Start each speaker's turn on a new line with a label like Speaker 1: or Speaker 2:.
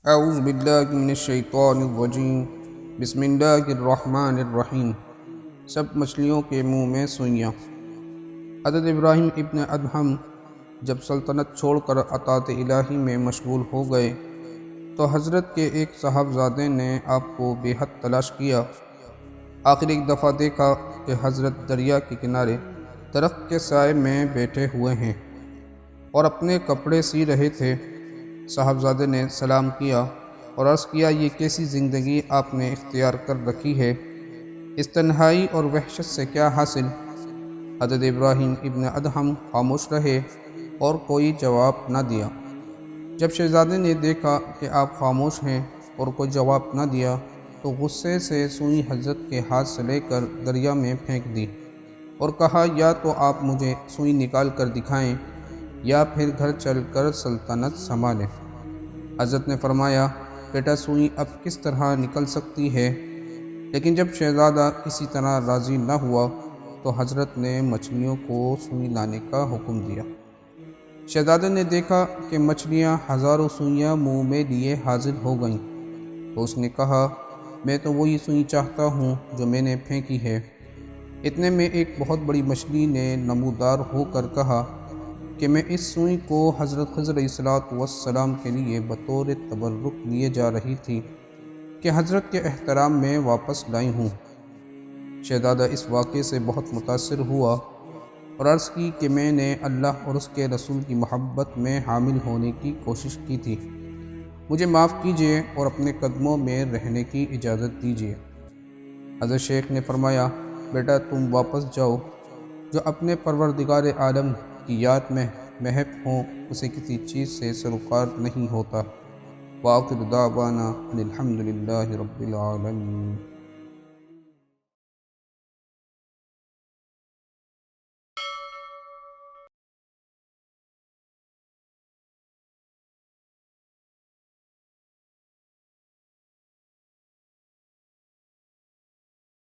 Speaker 1: اعوذ باللہ من الشیطان الرجیم بسم اللہ الرحمن الرحیم۔ سب مچھلیوں کے منہ میں سوئیاں۔ حضرت ابراہیم ابن ادہم جب سلطنت چھوڑ کر اطاعت الہی میں مشغول ہو گئے تو حضرت کے ایک صاحبزادے نے آپ کو بے حد تلاش کیا۔ آخر ایک دفعہ دیکھا کہ حضرت دریا کے کنارے درخت کے سائے میں بیٹھے ہوئے ہیں اور اپنے کپڑے سی رہے تھے۔ صاحبزادے نے سلام کیا اور عرض کیا، یہ کیسی زندگی آپ نے اختیار کر رکھی ہے، اس تنہائی اور وحشت سے کیا حاصل؟ حضرت ابراہیم ابن ادہم خاموش رہے اور کوئی جواب نہ دیا۔ جب شہزادے نے دیکھا کہ آپ خاموش ہیں اور کوئی جواب نہ دیا تو غصے سے سوئی حضرت کے ہاتھ سے لے کر دریا میں پھینک دی اور کہا، یا تو آپ مجھے سوئی نکال کر دکھائیں یا پھر گھر چل کر سلطنت سنبھالیں۔ حضرت نے فرمایا، بیٹا سوئی اب کس طرح نکل سکتی ہے؟ لیکن جب شہزادہ کسی طرح راضی نہ ہوا تو حضرت نے مچھلیوں کو سوئی لانے کا حکم دیا۔ شہزادے نے دیکھا کہ مچھلیاں ہزاروں سوئیاں منہ میں لیے حاضر ہو گئیں تو اس نے کہا، میں تو وہی سوئی چاہتا ہوں جو میں نے پھینکی ہے۔ اتنے میں ایک بہت بڑی مچھلی نے نمودار ہو کر کہا کہ میں اس سوئی کو حضرت خضر علیہ السلام کے لیے بطور تبرک لیے جا رہی تھی کہ حضرت کے احترام میں واپس لائی ہوں۔ شہزادہ اس واقعے سے بہت متاثر ہوا اور عرض کی کہ میں نے اللہ اور اس کے رسول کی محبت میں حامل ہونے کی کوشش کی تھی، مجھے معاف کیجیے اور اپنے قدموں میں رہنے کی اجازت دیجیے۔ حضرت شیخ نے فرمایا، بیٹا تم واپس جاؤ، جو اپنے پروردگار عالم کی یاد میں محو ہوں اسے کسی چیز سے سروکار نہیں ہوتا۔ وآخر دعوانا ان الحمد للہ رب العالمین۔